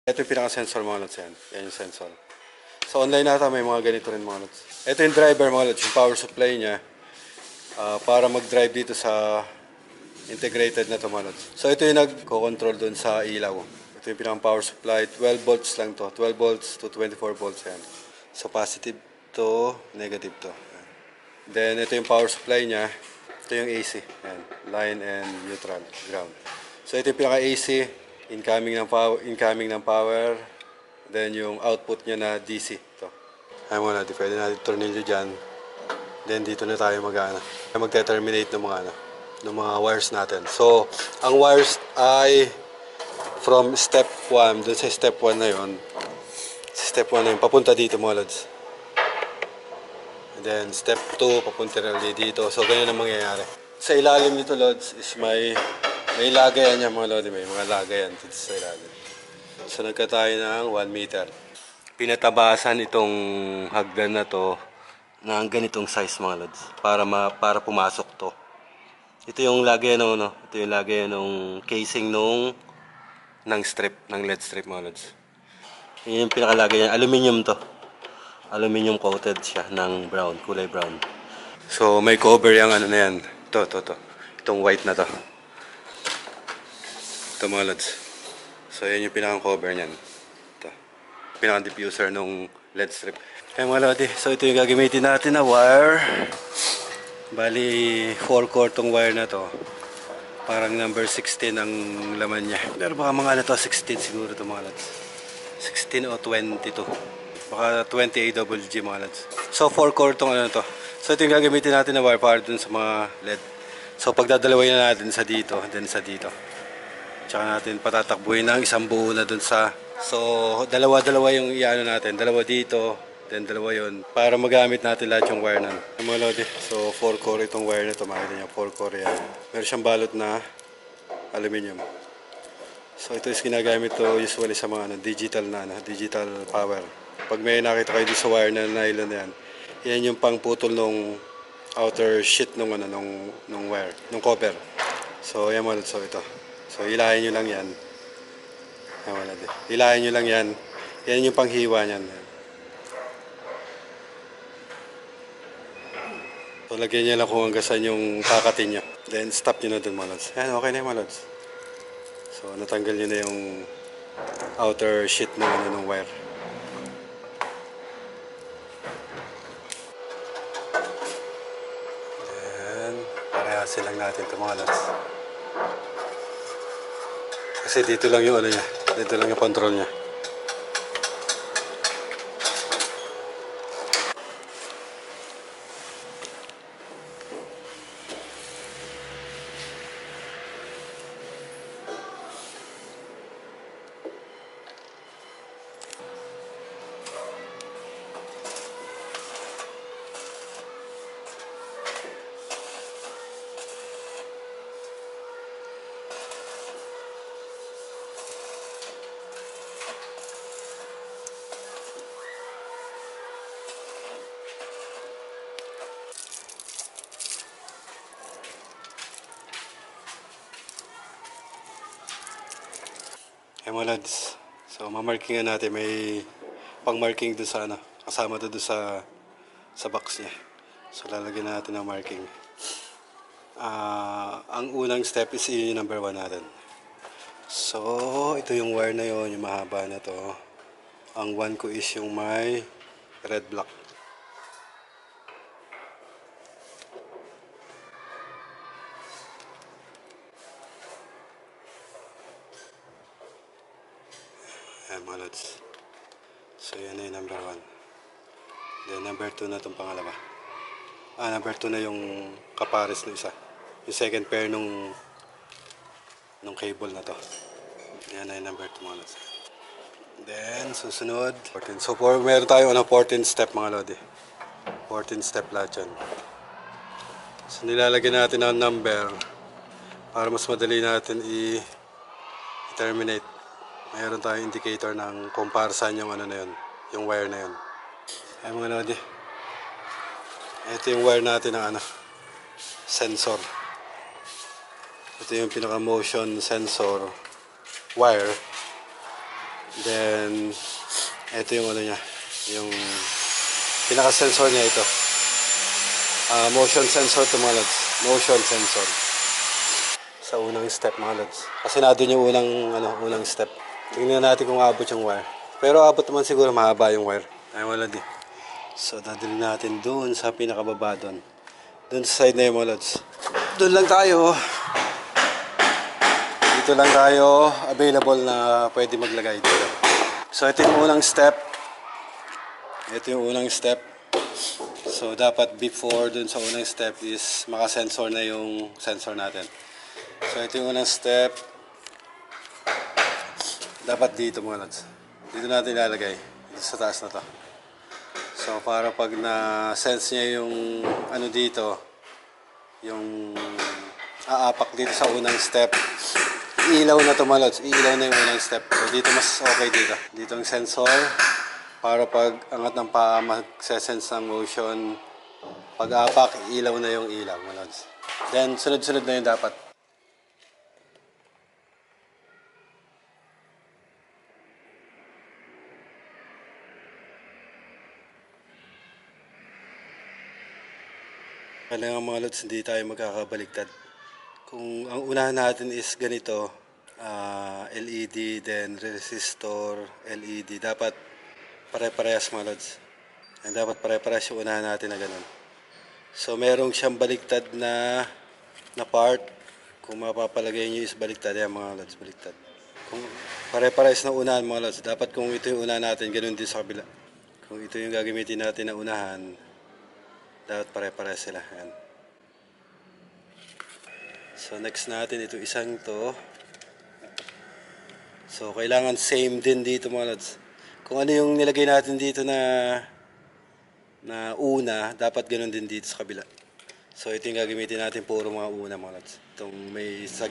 Ito yung pinaka-sensor mga lods yan. Yan yung sensor. So online nata may mga ganito rin mga lods. Ito yung driver mga lods, yung power supply niya para mag-drive dito sa integrated na to mga lods. So ito yung nag-control dun sa ilaw. Ito yung pinaka-power supply. 12 volts lang to. 12 volts to 24 volts yan. So positive to, negative to. Then ito yung power supply niya. Ito yung AC. Yan. Line and neutral. Ground. So ito yung pinaka-AC. Incoming ng power. Then yung output niya na DC. Ito. Ay muna, pwede natin tornilyo dyan. Then dito na tayo magte-terminate ng mga wires natin. So, ang wires ay from step 1, dun sa step 1 na yun. Step 1 na yun, papunta dito mga lods. And then step 2, papunta na ulit dito. So, ganyan ang mangyayari. Sa ilalim nito lods is may lagayan niya mga lods. May mga lagayan dito sa ilalim. So, nagka tayo ng 1 meter. Pinatabasan itong hagdan na to ng ganitong size mga lods para pumasok to. Ito yung lagayan ito yung lagayan ng casing ng LED strip mga lods. Yun yung pinakalagay niya, aluminium to. Aluminium coated siya ng brown, kulay brown. So may cover yung na yan. Ito. Itong white na to. Ito mga lods. So yan yung pinaka-cover niyan. Ito. Pinaka-diffuser ng LED strip. Kaya mga lodi, so ito yung gagamitin natin na wire. Bali 4 core tong wire na to. Parang number 16 ang laman niya. Pero baka mga 16 siguro to mga lads. 16 o 22. Baka 20 AWG mga lads. So 4 core tong to. So ito yung gagamitin natin na wire para dun sa mga LED. So pagdadalawin na natin sa dito, then sa dito. Tsaka natin patatakbuhin ng isang buo na dun sa. So dalawa-dalawa yung iano natin. Dalawa dito. Then dalawa yun para magamit natin lahat yung wire na mga lodi. So 4 core itong wire na ito. Makita nyo 4 core yan. Meron siyang balot na aluminium. So ito is ginagamit to usually sa mga digital power. Pag may nakita kayo sa wire na nylon na yan yung pangputol nung outer sheet nung wire, nung copper. So yan mga lodi. So ito. So hilahin nyo lang yan. Yan mga lodi. Hilahin nyo lang yan. Yan yung panghiwa niyan. So, lagyan niya lang kung hanggang saan yung kakatin niya. Then, stop niyo na dun mga lods. Ayan, okay na yung mga lods. So, natanggal niyo na yung outer sheet ng wire. Then, parehasin lang natin ito mga lods. Kasi dito lang yung niya. Dito lang yung control niya. Hey mga lads, so mamarkingan natin, may pang-marking doon sa kasama doon sa box niya. So lalagyan natin ng marking. Ang unang step is yung number 1 natin. So ito yung wire na yon, yung mahaba na to. Ang 1 ko is yung may red block. Ayan mga lods. So yan na yung number 1. Then number 2 na itong pangalawa. Number 2 na yung kapares ng isa. Yung second pair nung cable na to. Yan na yung number 2 mga lods. Then susunod 14. So meron tayo 14 step mga lodi. 14 step lahat yan. So nilalagyan natin ang number para mas madali natin i-terminate. Mayroon tayong indicator ng kung para saan yung na yun, yung wire na yun. Ay mga lodi, ito yung wire natin ng sensor. Ito yung pinaka motion sensor wire. Then, ito yung ano niya, yung pinaka-sensor niya ito. Motion sensor to mga lods. Motion sensor. Sa unang step mga lods. Kasi nandun yung unang step. Tingnan natin kung abot yung wire. Pero abot naman siguro, mahaba yung wire. Ay wala di. So dadalhin natin doon sa pinakababa doon. Doon sa side na yung mga lods. Doon lang tayo. Dito lang tayo available na pwede maglagay dito. So ito yung unang step. Ito yung unang step. So dapat before dun sa unang step is makasensor na yung sensor natin. So ito yung unang step. Dapat dito mga lods. Dito natin ilalagay. Dito sa taas na to. So para pag na-sense niya yung ano dito, yung aapak dito sa unang step, ilaw na to mga lods. Ilaw na yung unang step. So dito mas okay dito. Dito ang sensor. Para pag angat ng paa, magsesense ng motion. Pag apak, ilaw na yung ilaw mga lods. Then sunod-sunod na yung dapat. Kailangan mga lods, hindi tayo magkakabaliktad. Kung ang unahan natin is ganito, LED, then resistor, LED, dapat pare-parehas mga lods. And dapat pare-parehas yung unahan natin na ganun. So merong siyang baliktad na part. Kung mapapalagay nyo is baliktad, yan mga lods, baliktad. Kung pare-parehas na unahan mga lods, dapat kung ito yung unahan natin, ganun din sa kabila. Kung ito yung gagamitin natin na unahan, dapat pare-parehas sila. Yan. So next natin ito isang to. So kailangan same din dito mga lods. Kung ano yung nilagay natin dito na una, dapat ganoon din dito sa kabila. So ito yung gagamitin natin, puro mga una mga lods. Itong may sa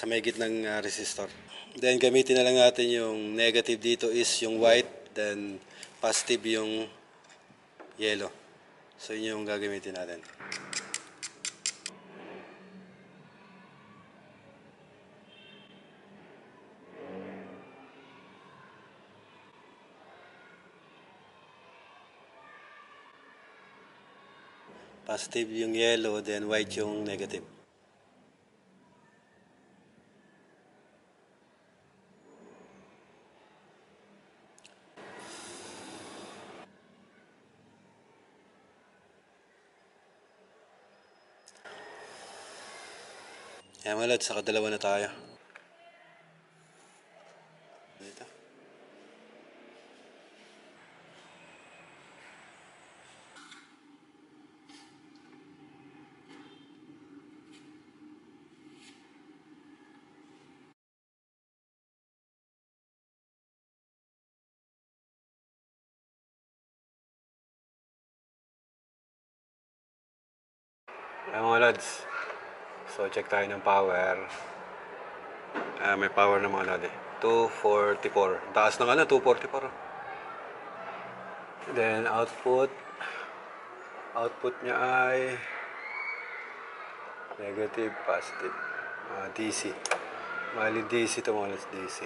may gitnang resistor. Then gamitin na lang natin yung negative dito is yung white, then positive yung yellow. So yun yung gagamitin natin. Positive yung yellow, then white yung negative. Ayan mga lods, nakadalawa na tayo. Dito. Ayan mga lods. So check tayo ng power. May power na mga lods eh. 244. Taas ng 244. Then output niya ay negative, positive. DC. Mali DC ito mga lods, DC.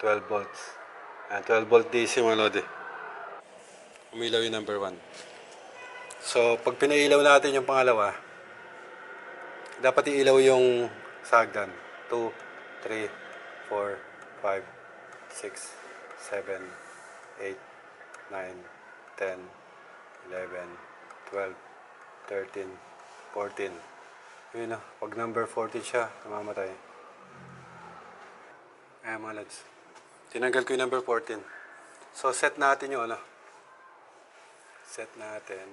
12 volts. 12 volt DC mga lods eh. Umilaw yung number 1. So pag pinailaw natin yung pangalawa, dapat iilaw yung sagdan. 2, 3, 4, 5, 6, 7, 8, 9, 10, 11, 12, 13, 14. Yun na, pag number 14 siya, namamatay. Ayan mga lads. Tinanggal ko yung number 14. So set natin yung set natin.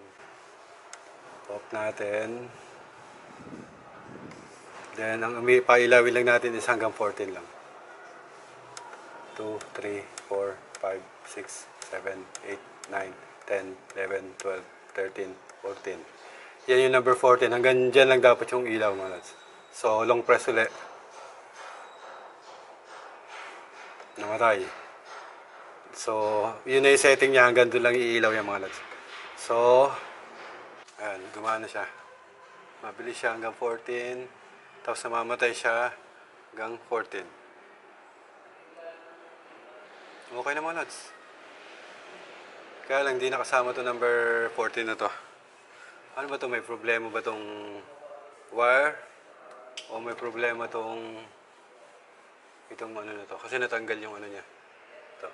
Off natin. Then ang pailawin lang natin is hanggang 14 lang. 2, 3, 4, 5, 6, 7, 8, 9, 10, 11, 12, 13, 14. Yan yung number 14. Hanggang dyan lang dapat yung ilaw mga lads. So long press ulit. Namatay. So yun na yung setting niya. Hanggang doon lang iilaw yung mga lads. So ayan, gumana siya. Mabilis siya hanggang 14. Tapos namamatay siya hanggang 14. Okay naman, lods. Kaya lang, hindi nakasama to number 14 na to. Ano ba to? May problema ba tong wire? O may problema tong itong ano na to? Kasi natanggal yung ano niya. Ito.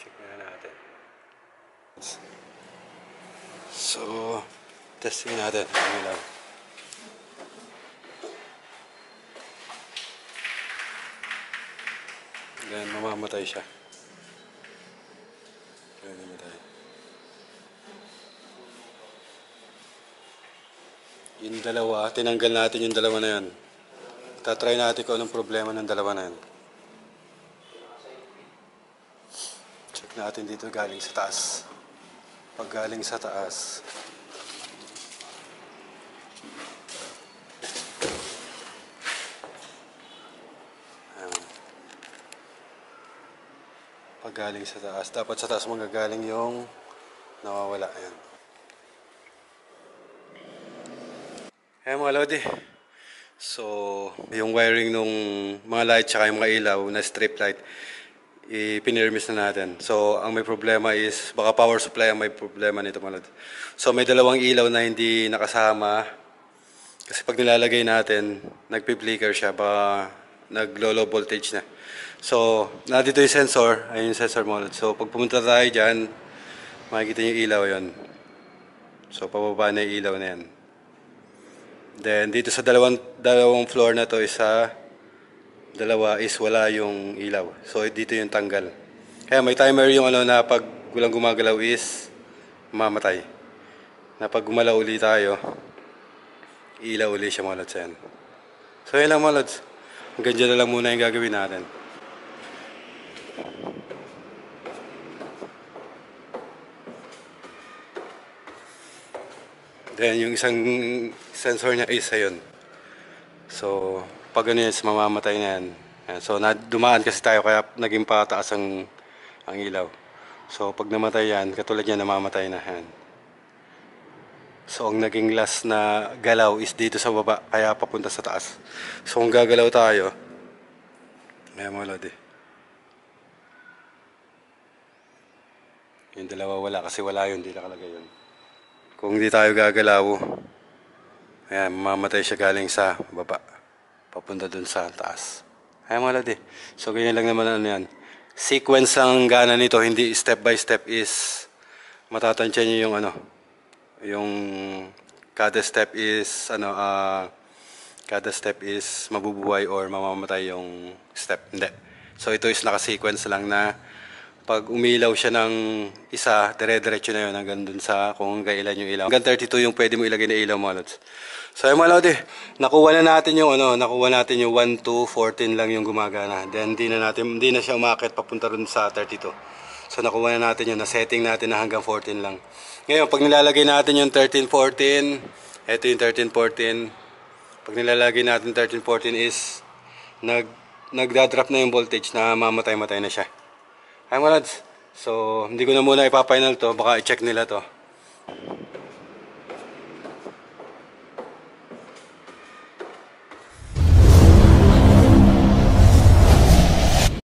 Check na natin. So, testing natin. Ano lang. Ganyan, mamamatay siya. Ganyan, mamatay. Yung dalawa, tinanggal natin yung dalawa na yan. Tatry natin kung anong problema ng dalawa na yan. Check natin dito galing sa taas. Pag galing sa taas, pag galing sa taas, dapat sa taas manggagaling yung nawawala. Ayan. Ayan mga lodi. So, yung wiring nung mga light tsaka yung mga ilaw na strip light, ipinirmis na natin. So, ang may problema is, baka power supply ang may problema nito mga lodi. So, may dalawang ilaw na hindi nakasama. Kasi pag nilalagay natin, nagpi-flicker siya, baka nag-low voltage na. So, nandito yung sensor. Ayun yung sensor mo. So, pag pumunta tayo dyan, makikita yung ilaw yon. So, pababa na yung ilaw na yan. Then, dito sa dalawang floor na to, dalawa is wala yung ilaw. So, dito yung tanggal. Kaya may timer yung ano na pag walang gumagalaw is mamatay. Na pag gumalaw ulit tayo, ilaw ulit siya mga lods. Yan. So, yun lang mga lods. Hanggang dyan na lang muna yung gagawin natin. Then, yung isang sensor niya is ayun. So, pag ano yan, mamamatay na yan. So, dumaan kasi tayo kaya naging pataas ang ilaw. So, pag namatay yan, katulad yan, namamatay na yan. So, ang naging last na galaw is dito sa baba, kaya papunta sa taas. So, kung gagalaw tayo, may mga lodi. Yung dalawa wala kasi wala yun, hindi nakalagay yun. Kung hindi tayo gagalaw, ayan, mamamatay siya galing sa baba, papunta dun sa taas. Ayan mga lodi. So, ganyan lang naman ano yan. Sequence ang gana nito, hindi step by step is matatansya nyo yung ano, yung kada step is mabubuhay or mamamatay yung step. Hindi. So, ito is naka-sequence lang na pag umilaw siya ng isa, dire-diretso na yun hanggang dun sa kung kailan yung ilaw. Hanggang 32 yung pwede mo ilagay na ilaw mga lods. So yung mga lodi, nakuha natin yung 1 to 14 lang yung gumagana. Then hindi na siya umakit papunta rin sa 32. So nakuha na natin yun, na-setting natin na hanggang 14 lang. Ngayon, pag nilalagay natin yung 13, 14, ito yung 13, 14. Pag nilalagay natin 13, 14 is nagdadrop na yung voltage na mamatay-matay na siya. Ay mga lads, so hindi ko na muna ipa-final to, baka i-check nila to.